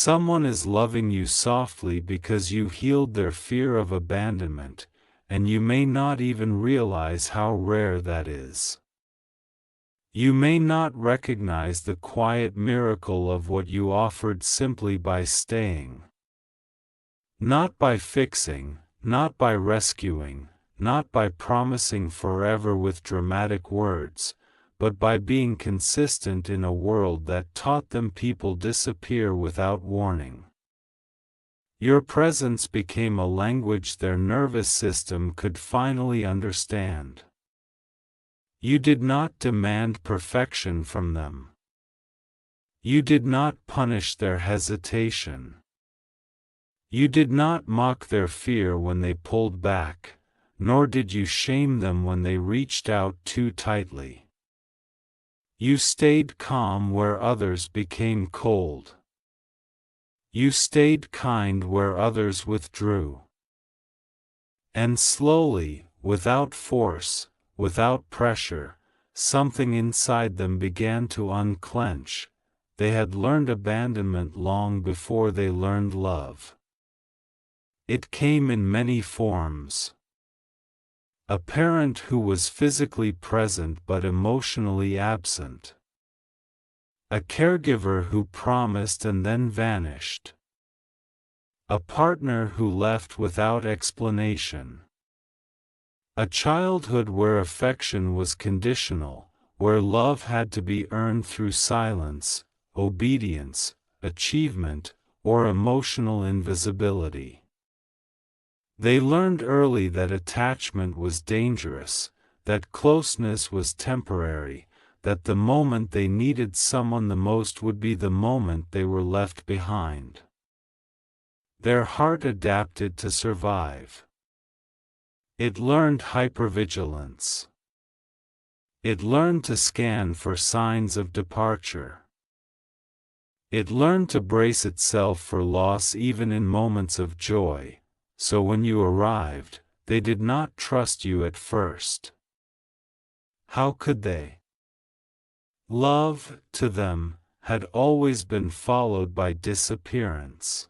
Someone is loving you softly because you healed their fear of abandonment, and you may not even realize how rare that is. You may not recognize the quiet miracle of what you offered simply by staying. Not by fixing, not by rescuing, not by promising forever with dramatic words, but by being consistent in a world that taught them people disappear without warning. Your presence became a language their nervous system could finally understand. You did not demand perfection from them. You did not punish their hesitation. You did not mock their fear when they pulled back, nor did you shame them when they reached out too tightly. You stayed calm where others became cold. You stayed kind where others withdrew. And slowly, without force, without pressure, something inside them began to unclench. They had learned abandonment long before they learned love. It came in many forms. A parent who was physically present but emotionally absent. A caregiver who promised and then vanished. A partner who left without explanation. A childhood where affection was conditional, where love had to be earned through silence, obedience, achievement, or emotional invisibility. They learned early that attachment was dangerous, that closeness was temporary, that the moment they needed someone the most would be the moment they were left behind. Their heart adapted to survive. It learned hypervigilance. It learned to scan for signs of departure. It learned to brace itself for loss even in moments of joy, so when you arrived, they did not trust you at first. How could they? Love, to them, had always been followed by disappearance.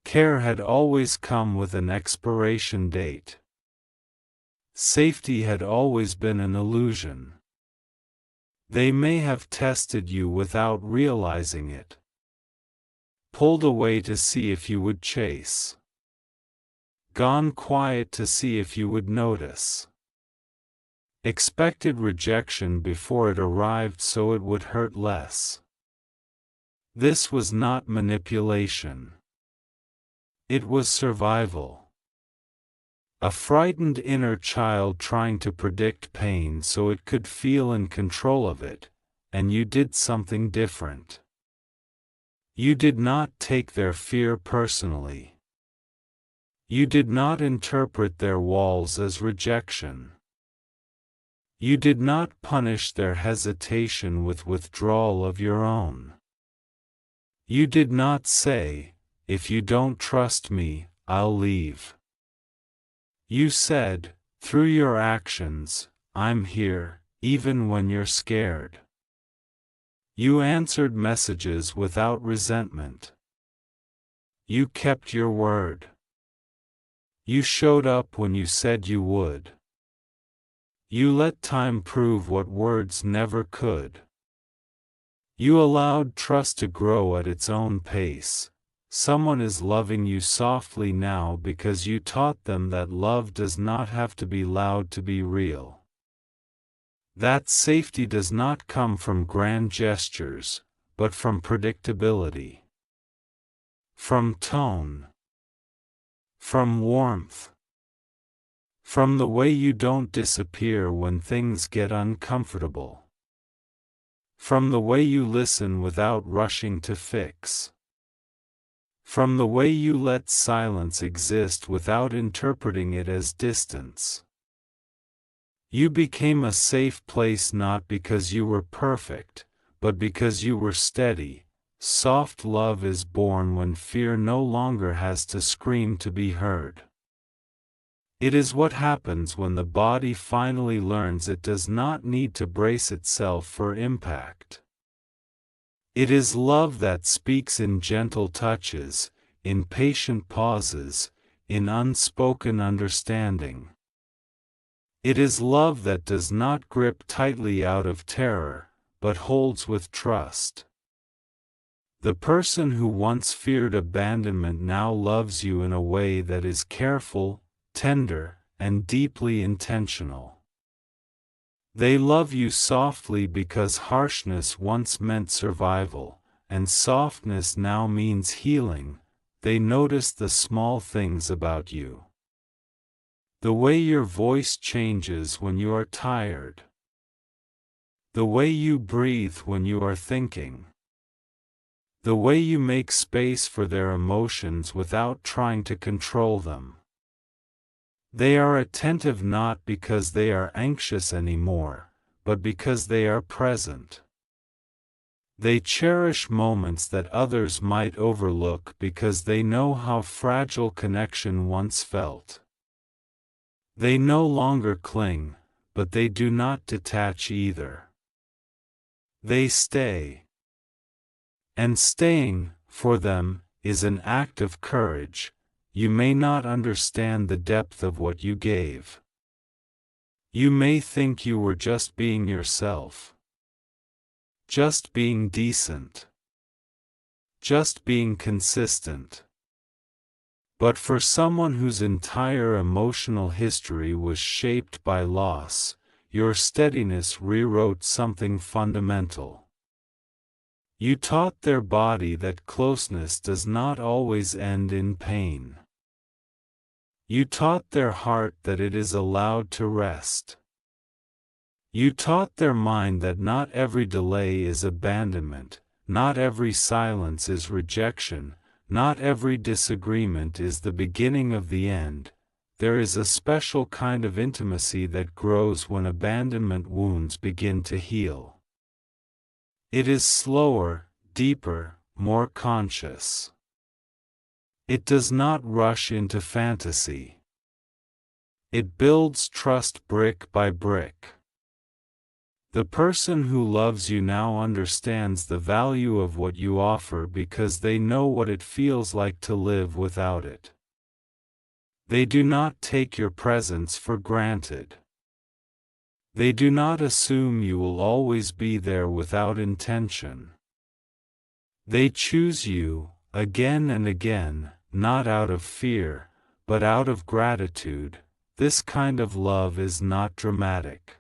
Care had always come with an expiration date. Safety had always been an illusion. They may have tested you without realizing it. Pulled away to see if you would chase. Gone quiet to see if you would notice. Expected rejection before it arrived so it would hurt less. This was not manipulation. It was survival. A frightened inner child trying to predict pain so it could feel in control of it, and you did something different. You did not take their fear personally. You did not interpret their walls as rejection. You did not punish their hesitation with withdrawal of your own. You did not say, "If you don't trust me, I'll leave." You said, through your actions, "I'm here, even when you're scared." You answered messages without resentment. You kept your word. You showed up when you said you would. You let time prove what words never could. You allowed trust to grow at its own pace. Someone is loving you softly now because you taught them that love does not have to be loud to be real. That safety does not come from grand gestures, but from predictability. From tone. From warmth. From the way you don't disappear when things get uncomfortable. From the way you listen without rushing to fix. From the way you let silence exist without interpreting it as distance. You became a safe place not because you were perfect, but because you were steady. Soft love is born when fear no longer has to scream to be heard. It is what happens when the body finally learns it does not need to brace itself for impact. It is love that speaks in gentle touches, in patient pauses, in unspoken understanding. It is love that does not grip tightly out of terror, but holds with trust. The person who once feared abandonment now loves you in a way that is careful, tender, and deeply intentional. They love you softly because harshness once meant survival, and softness now means healing. They notice the small things about you. The way your voice changes when you are tired. The way you breathe when you are thinking. The way you make space for their emotions without trying to control them. They are attentive not because they are anxious anymore, but because they are present. They cherish moments that others might overlook because they know how fragile connection once felt. They no longer cling, but they do not detach either. They stay. And staying, for them, is an act of courage. You may not understand the depth of what you gave. You may think you were just being yourself. Just being decent. Just being consistent. But for someone whose entire emotional history was shaped by loss, your steadiness rewrote something fundamental. You taught their body that closeness does not always end in pain. You taught their heart that it is allowed to rest. You taught their mind that not every delay is abandonment, not every silence is rejection, not every disagreement is the beginning of the end. There is a special kind of intimacy that grows when abandonment wounds begin to heal. It is slower, deeper, more conscious. It does not rush into fantasy. It builds trust brick by brick. The person who loves you now understands the value of what you offer because they know what it feels like to live without it. They do not take your presence for granted. They do not assume you will always be there without intention. They choose you, again and again, not out of fear, but out of gratitude. This kind of love is not dramatic.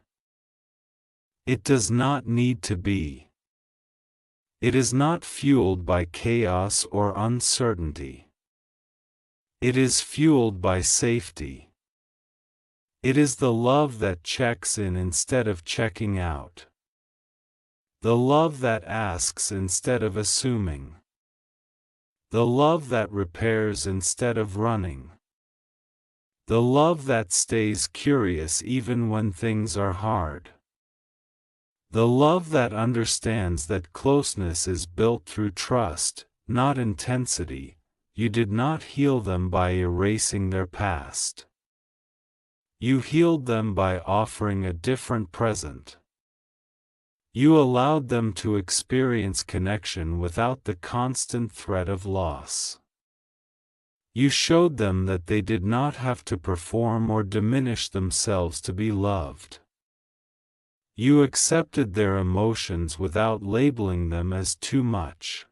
It does not need to be. It is not fueled by chaos or uncertainty. It is fueled by safety. It is the love that checks in instead of checking out. The love that asks instead of assuming. The love that repairs instead of running. The love that stays curious even when things are hard. The love that understands that closeness is built through trust, not intensity. You did not heal them by erasing their past. You healed them by offering a different present. You allowed them to experience connection without the constant threat of loss. You showed them that they did not have to perform or diminish themselves to be loved. You accepted their emotions without labeling them as too much.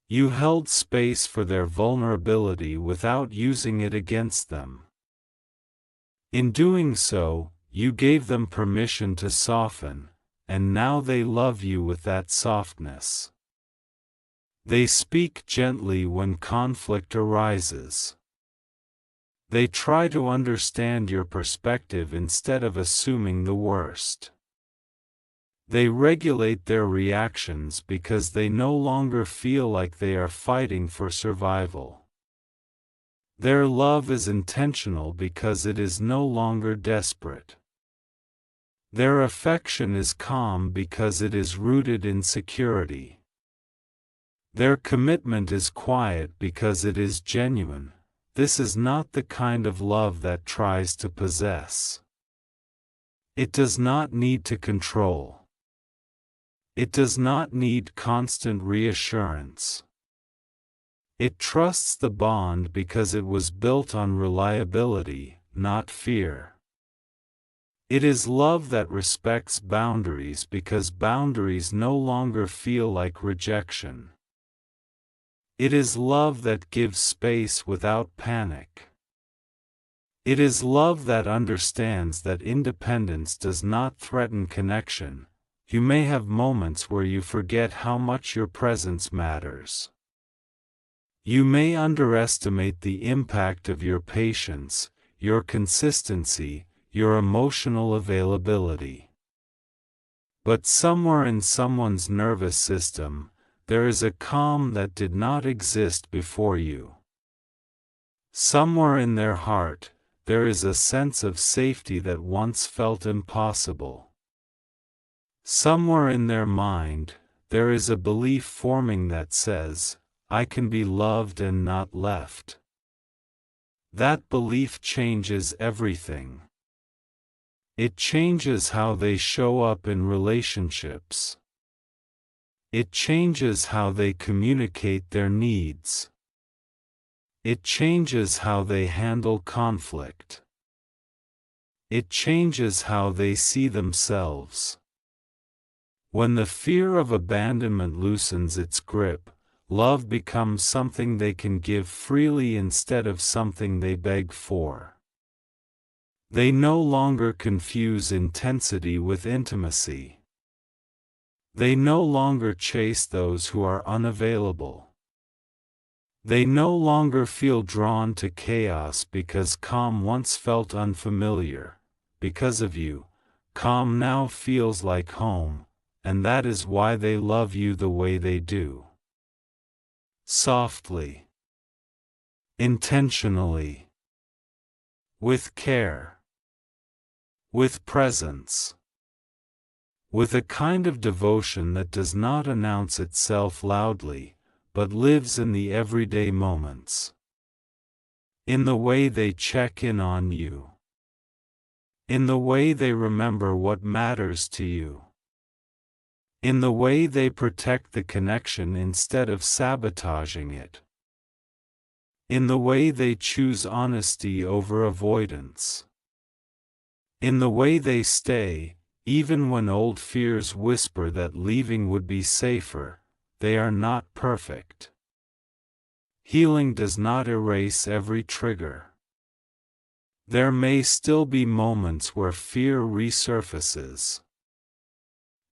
You held space for their vulnerability without using it against them. In doing so, you gave them permission to soften, and now they love you with that softness. They speak gently when conflict arises. They try to understand your perspective instead of assuming the worst. They regulate their reactions because they no longer feel like they are fighting for survival. Their love is intentional because it is no longer desperate. Their affection is calm because it is rooted in security. Their commitment is quiet because it is genuine. This is not the kind of love that tries to possess. It does not need to control. It does not need constant reassurance. It trusts the bond because it was built on reliability, not fear. It is love that respects boundaries because boundaries no longer feel like rejection. It is love that gives space without panic. It is love that understands that independence does not threaten connection. You may have moments where you forget how much your presence matters. You may underestimate the impact of your patience, your consistency, your emotional availability. But somewhere in someone's nervous system, there is a calm that did not exist before you. Somewhere in their heart, there is a sense of safety that once felt impossible. Somewhere in their mind, there is a belief forming that says, I can be loved and not left. That belief changes everything. It changes how they show up in relationships. It changes how they communicate their needs. It changes how they handle conflict. It changes how they see themselves. When the fear of abandonment loosens its grip, love becomes something they can give freely instead of something they beg for. They no longer confuse intensity with intimacy. They no longer chase those who are unavailable. They no longer feel drawn to chaos because calm once felt unfamiliar. Because of you, calm now feels like home. And that is why they love you the way they do. Softly. Intentionally. With care. With presence. With a kind of devotion that does not announce itself loudly, but lives in the everyday moments. In the way they check in on you. In the way they remember what matters to you. In the way they protect the connection instead of sabotaging it. In the way they choose honesty over avoidance. In the way they stay, even when old fears whisper that leaving would be safer. They are not perfect. Healing does not erase every trigger. There may still be moments where fear resurfaces.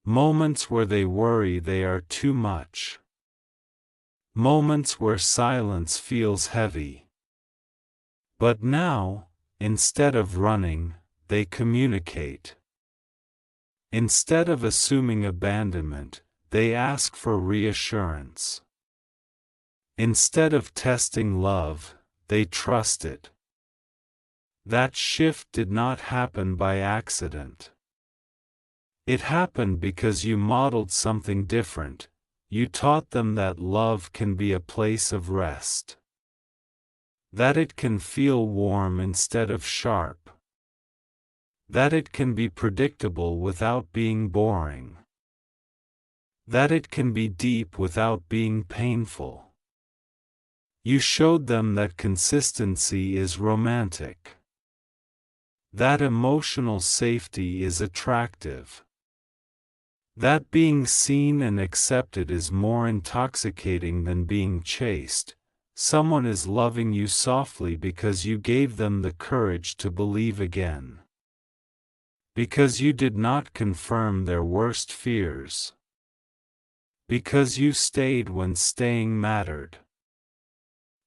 Moments where they worry they are too much. Moments where silence feels heavy. But now, instead of running, they communicate. Instead of assuming abandonment, they ask for reassurance. Instead of testing love, they trust it. That shift did not happen by accident. It happened because you modeled something different. You taught them that love can be a place of rest. That it can feel warm instead of sharp. That it can be predictable without being boring. That it can be deep without being painful. You showed them that consistency is romantic. That emotional safety is attractive. That being seen and accepted is more intoxicating than being chased. Someone is loving you softly because you gave them the courage to believe again. Because you did not confirm their worst fears. Because you stayed when staying mattered.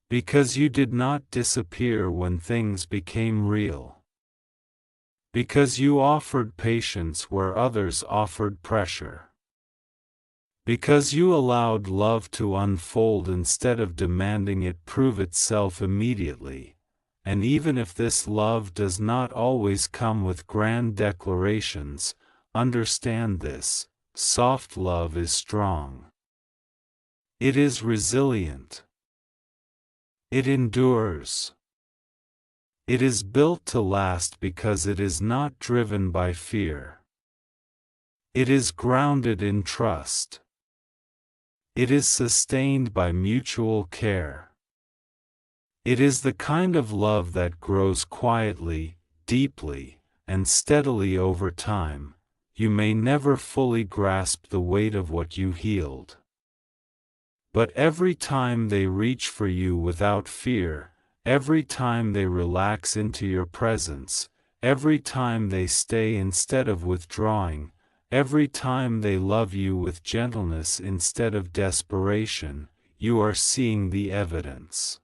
Because you did not disappear when things became real. Because you offered patience where others offered pressure. Because you allowed love to unfold instead of demanding it prove itself immediately. And even if this love does not always come with grand declarations, understand this: soft love is strong. It is resilient. It endures. It is built to last because it is not driven by fear. It is grounded in trust. It is sustained by mutual care. It is the kind of love that grows quietly, deeply, and steadily over time. You may never fully grasp the weight of what you healed. But every time they reach for you without fear, every time they relax into your presence, every time they stay instead of withdrawing, every time they love you with gentleness instead of desperation, you are seeing the evidence.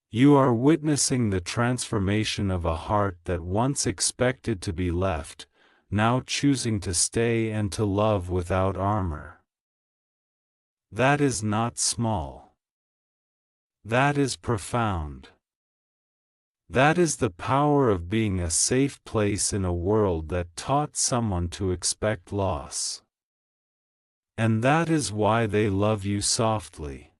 You are witnessing the transformation of a heart that once expected to be left, now choosing to stay and to love without armor. That is not small. That is profound. That is the power of being a safe place in a world that taught someone to expect loss. And that is why they love you softly.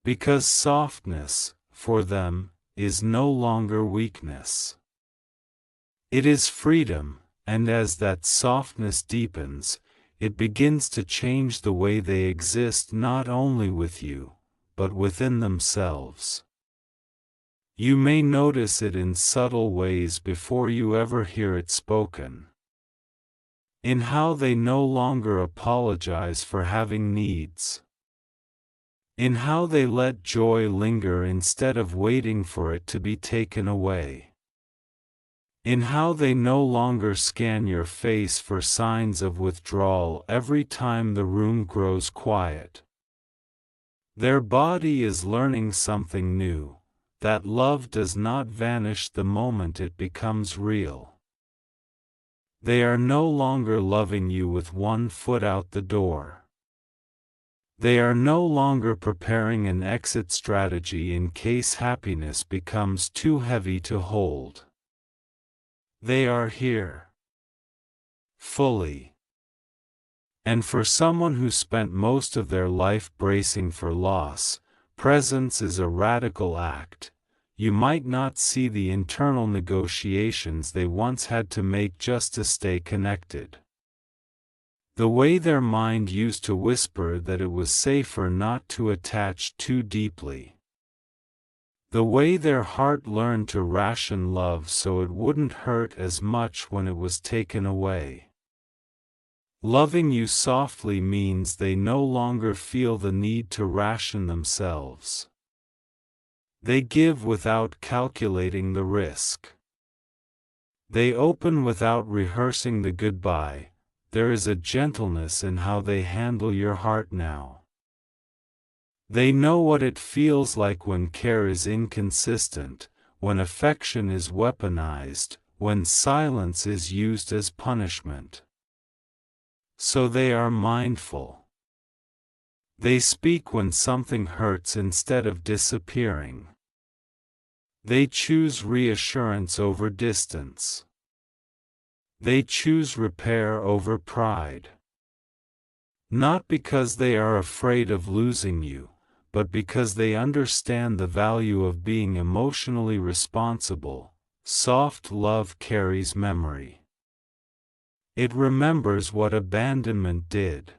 Because softness, for them, is no longer weakness. It is freedom, and as that softness deepens, it begins to change the way they exist not only with you, but within themselves. You may notice it in subtle ways before you ever hear it spoken. In how they no longer apologize for having needs. In how they let joy linger instead of waiting for it to be taken away. In how they no longer scan your face for signs of withdrawal every time the room grows quiet. Their body is learning something new, that love does not vanish the moment it becomes real. They are no longer loving you with one foot out the door. They are no longer preparing an exit strategy in case happiness becomes too heavy to hold. They are here. Fully. And for someone who spent most of their life bracing for loss, presence is a radical act. You might not see the internal negotiations they once had to make just to stay connected. The way their mind used to whisper that it was safer not to attach too deeply. The way their heart learned to ration love so it wouldn't hurt as much when it was taken away. Loving you softly means they no longer feel the need to ration themselves. They give without calculating the risk. They open without rehearsing the goodbye. There is a gentleness in how they handle your heart now. They know what it feels like when care is inconsistent, when affection is weaponized, when silence is used as punishment. So they are mindful. They speak when something hurts instead of disappearing. They choose reassurance over distance. They choose repair over pride. Not because they are afraid of losing you, but because they understand the value of being emotionally responsible. Soft love carries memory. It remembers what abandonment did.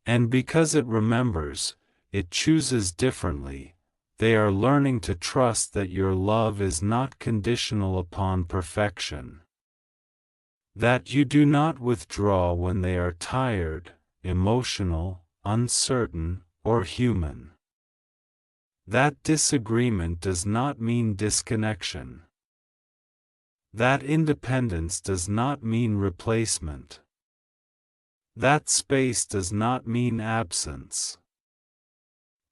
And because it remembers, it chooses differently. They are learning to trust that your love is not conditional upon perfection. That you do not withdraw when they are tired, emotional, uncertain, or human. That disagreement does not mean disconnection. That independence does not mean replacement. That space does not mean absence.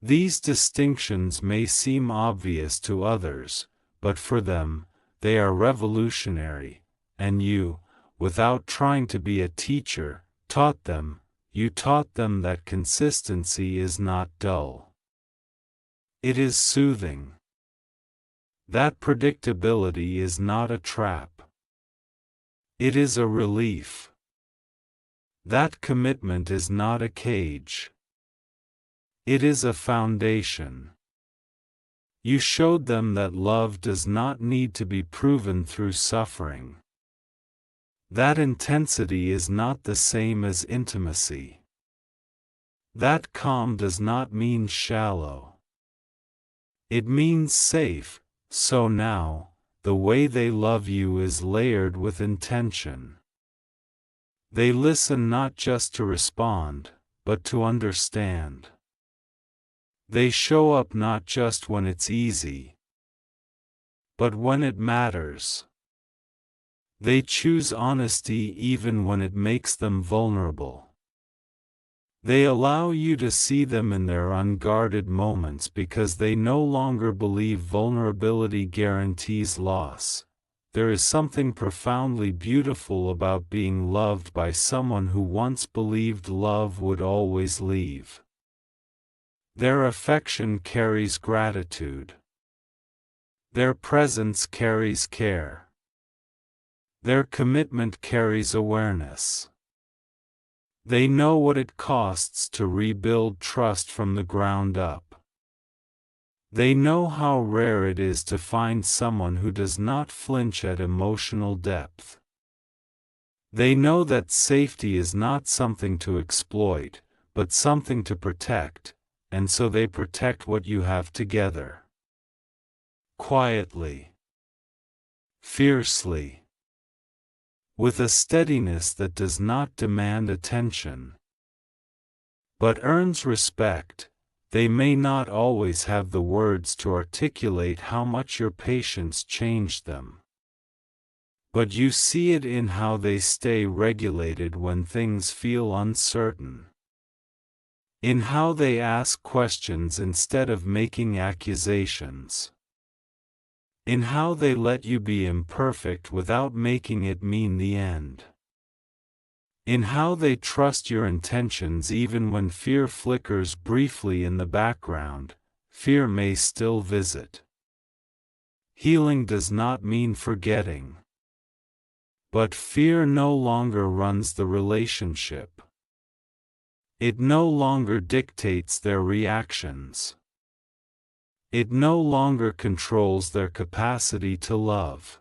These distinctions may seem obvious to others, but for them, they are revolutionary, and you, without trying to be a teacher, taught them. You taught them that consistency is not dull. It is soothing. That predictability is not a trap. It is a relief. That commitment is not a cage. It is a foundation. You showed them that love does not need to be proven through suffering. That intensity is not the same as intimacy. That calm does not mean shallow. It means safe. So now, the way they love you is layered with intention. They listen not just to respond, but to understand. They show up not just when it's easy, but when it matters. They choose honesty even when it makes them vulnerable. They allow you to see them in their unguarded moments because they no longer believe vulnerability guarantees loss. There is something profoundly beautiful about being loved by someone who once believed love would always leave. Their affection carries gratitude. Their presence carries care. Their commitment carries awareness. They know what it costs to rebuild trust from the ground up. They know how rare it is to find someone who does not flinch at emotional depth. They know that safety is not something to exploit, but something to protect, and so they protect what you have together. Quietly. Fiercely. With a steadiness that does not demand attention, but earns respect. They may not always have the words to articulate how much your patience changed them. But you see it in how they stay regulated when things feel uncertain. In how they ask questions instead of making accusations. In how they let you be imperfect without making it mean the end. In how they trust your intentions even when fear flickers briefly in the background. Fear may still visit. Healing does not mean forgetting. But fear no longer runs the relationship. It no longer dictates their reactions. It no longer controls their capacity to love.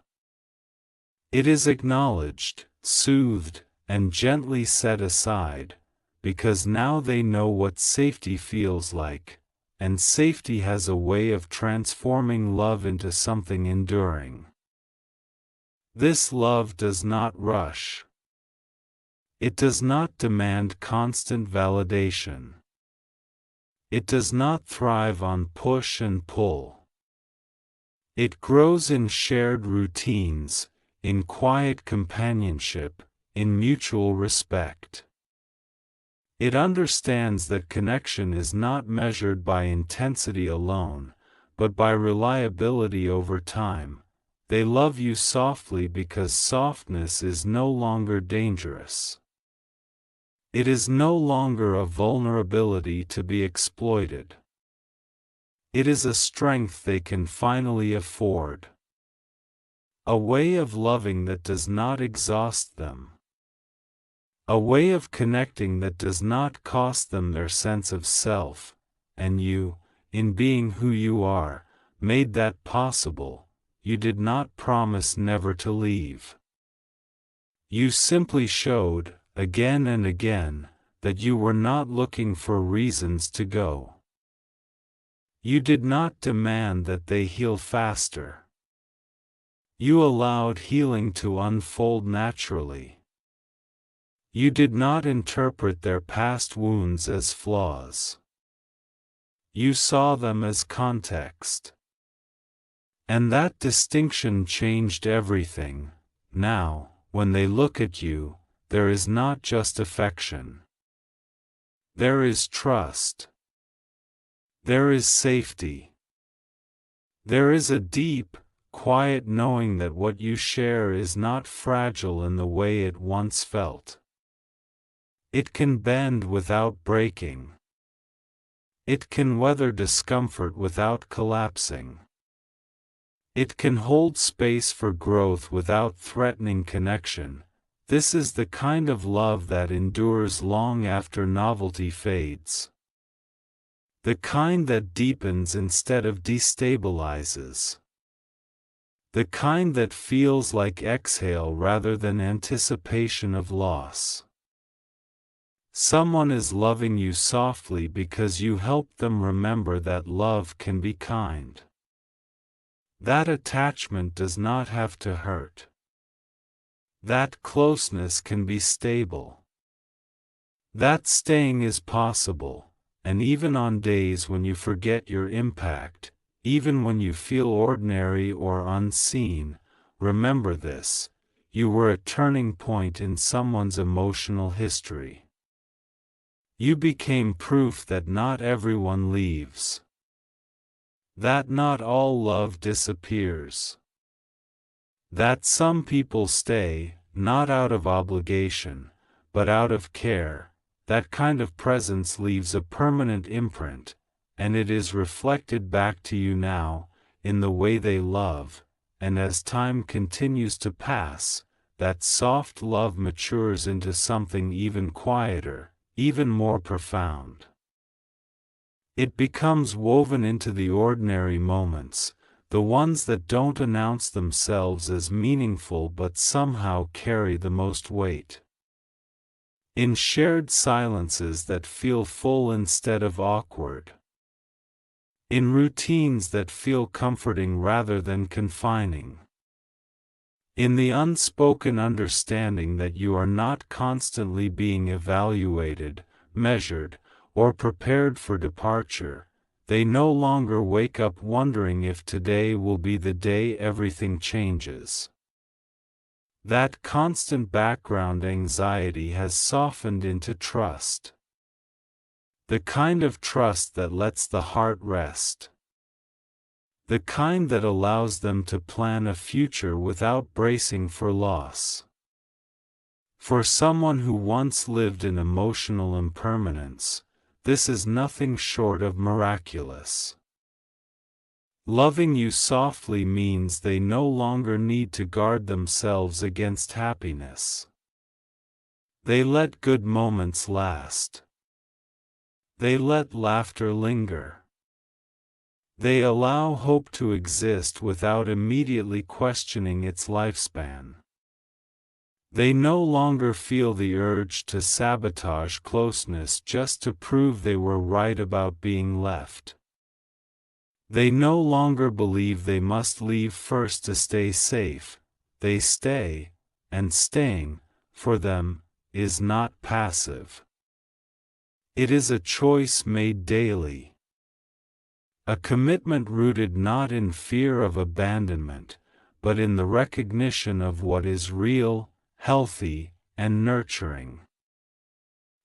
It is acknowledged, soothed, and gently set aside, because now they know what safety feels like, and safety has a way of transforming love into something enduring. This love does not rush. It does not demand constant validation. It does not thrive on push and pull. It grows in shared routines, in quiet companionship, in mutual respect. It understands that connection is not measured by intensity alone, but by reliability over time. They love you softly because softness is no longer dangerous. It is no longer a vulnerability to be exploited. It is a strength they can finally afford. A way of loving that does not exhaust them. A way of connecting that does not cost them their sense of self, and you, in being who you are, made that possible. You did not promise never to leave. You simply showed, again and again, that you were not looking for reasons to go. You did not demand that they heal faster. You allowed healing to unfold naturally. You did not interpret their past wounds as flaws. You saw them as context. And that distinction changed everything. Now, when they look at you, there is not just affection. There is trust. There is safety. There is a deep, quiet knowing that what you share is not fragile in the way it once felt. It can bend without breaking. It can weather discomfort without collapsing. It can hold space for growth without threatening connection. This is the kind of love that endures long after novelty fades. The kind that deepens instead of destabilizes. The kind that feels like exhale rather than anticipation of loss. Someone is loving you softly because you helped them remember that love can be kind. That attachment does not have to hurt. That closeness can be stable. That staying is possible, and even on days when you forget your impact, even when you feel ordinary or unseen, remember this: you were a turning point in someone's emotional history. You became proof that not everyone leaves. That not all love disappears. That some people stay, not out of obligation, but out of care. That kind of presence leaves a permanent imprint, and it is reflected back to you now, in the way they love, and as time continues to pass, that soft love matures into something even quieter, even more profound. It becomes woven into the ordinary moments, the ones that don't announce themselves as meaningful but somehow carry the most weight. In shared silences that feel full instead of awkward. In routines that feel comforting rather than confining. In the unspoken understanding that you are not constantly being evaluated, measured, or prepared for departure. They no longer wake up wondering if today will be the day everything changes. That constant background anxiety has softened into trust. The kind of trust that lets the heart rest. The kind that allows them to plan a future without bracing for loss. For someone who once lived in emotional impermanence, this is nothing short of miraculous. Loving you softly means they no longer need to guard themselves against happiness. They let good moments last. They let laughter linger. They allow hope to exist without immediately questioning its lifespan. They no longer feel the urge to sabotage closeness just to prove they were right about being left. They no longer believe they must leave first to stay safe. They stay, and staying, for them, is not passive. It is a choice made daily. A commitment rooted not in fear of abandonment, but in the recognition of what is real, healthy, and nurturing.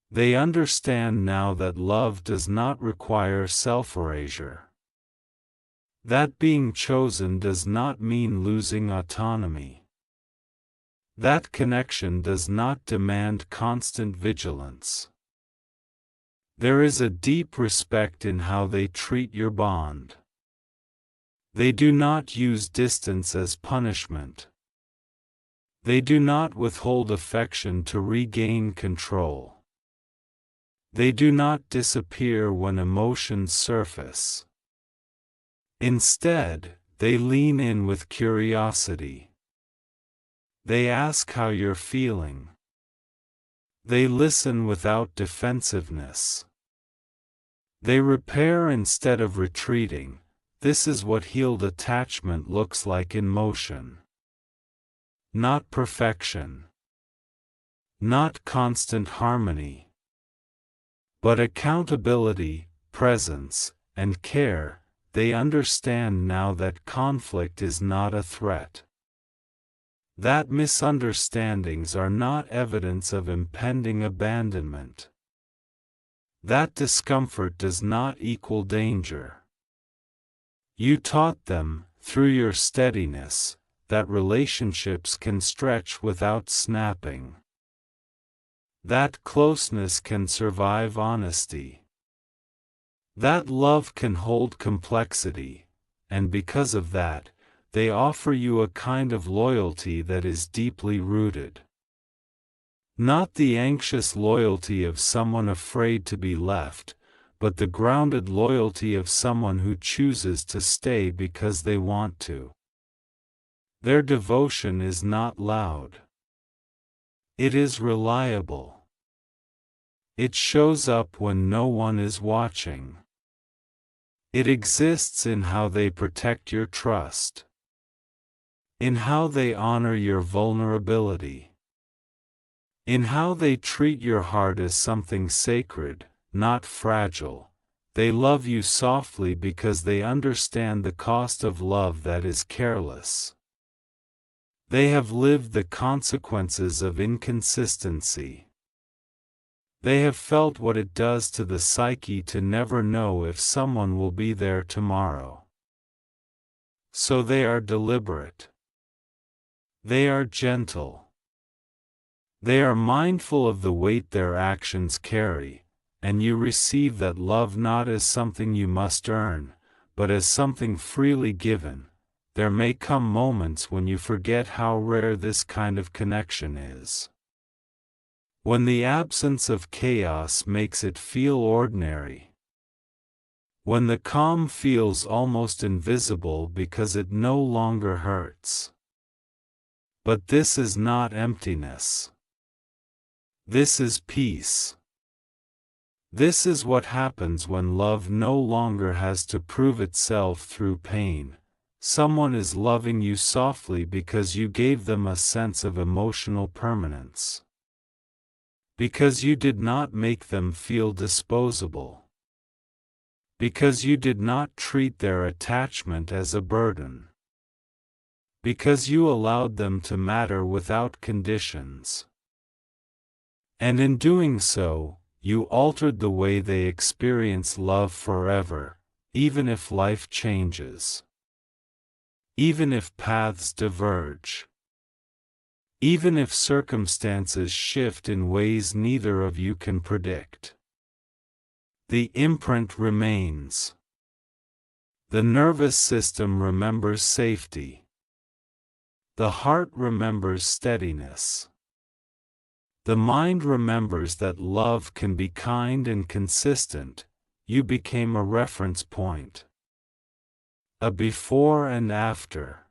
They understand now that love does not require self-erasure. That being chosen does not mean losing autonomy. That connection does not demand constant vigilance. There is a deep respect in how they treat your bond. They do not use distance as punishment. They do not withhold affection to regain control. They do not disappear when emotions surface. Instead, they lean in with curiosity. They ask how you're feeling. They listen without defensiveness. They repair instead of retreating. This is what healed attachment looks like in motion. Not perfection. Not constant harmony. But accountability, presence, and care. They understand now that conflict is not a threat. That misunderstandings are not evidence of impending abandonment. That discomfort does not equal danger. You taught them, through your steadiness, that relationships can stretch without snapping. That closeness can survive honesty. That love can hold complexity, and because of that, they offer you a kind of loyalty that is deeply rooted. Not the anxious loyalty of someone afraid to be left, but the grounded loyalty of someone who chooses to stay because they want to. Their devotion is not loud. It is reliable. It shows up when no one is watching. It exists in how they protect your trust, in how they honor your vulnerability, in how they treat your heart as something sacred, not fragile. They love you softly because they understand the cost of love that is careless. They have lived the consequences of inconsistency. They have felt what it does to the psyche to never know if someone will be there tomorrow. So they are deliberate. They are gentle. They are mindful of the weight their actions carry, and you receive that love not as something you must earn, but as something freely given. There may come moments when you forget how rare this kind of connection is. When the absence of chaos makes it feel ordinary. When the calm feels almost invisible because it no longer hurts. But this is not emptiness. This is peace. This is what happens when love no longer has to prove itself through pain. Someone is loving you softly because you gave them a sense of emotional permanence. Because you did not make them feel disposable. Because you did not treat their attachment as a burden. Because you allowed them to matter without conditions. And in doing so, you altered the way they experience love forever, even if life changes. Even if paths diverge. Even if circumstances shift in ways neither of you can predict. The imprint remains. The nervous system remembers safety. The heart remembers steadiness. The mind remembers that love can be kind and consistent. You became a reference point. A before and after.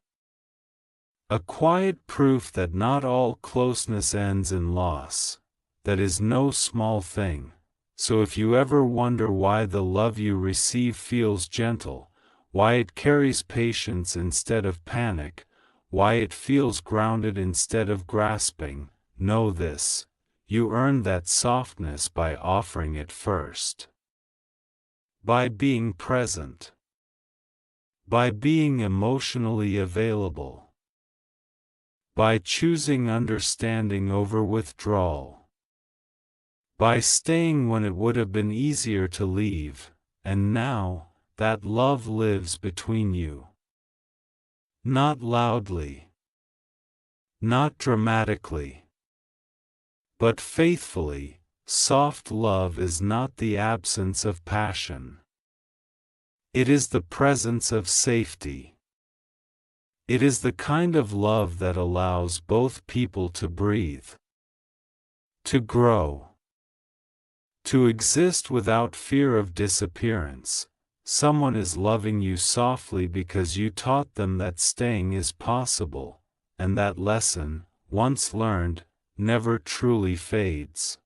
A quiet proof that not all closeness ends in loss. That is no small thing. So if you ever wonder why the love you receive feels gentle, why it carries patience instead of panic, why it feels grounded instead of grasping, know this: you earned that softness by offering it first. By being present. By being emotionally available. By choosing understanding over withdrawal. By staying when it would have been easier to leave, and now, that love lives between you. Not loudly. Not dramatically. But faithfully. Soft love is not the absence of passion. It is the presence of safety. It is the kind of love that allows both people to breathe. To grow. To exist without fear of disappearance. Someone is loving you softly because you taught them that staying is possible, and that lesson, once learned, never truly fades.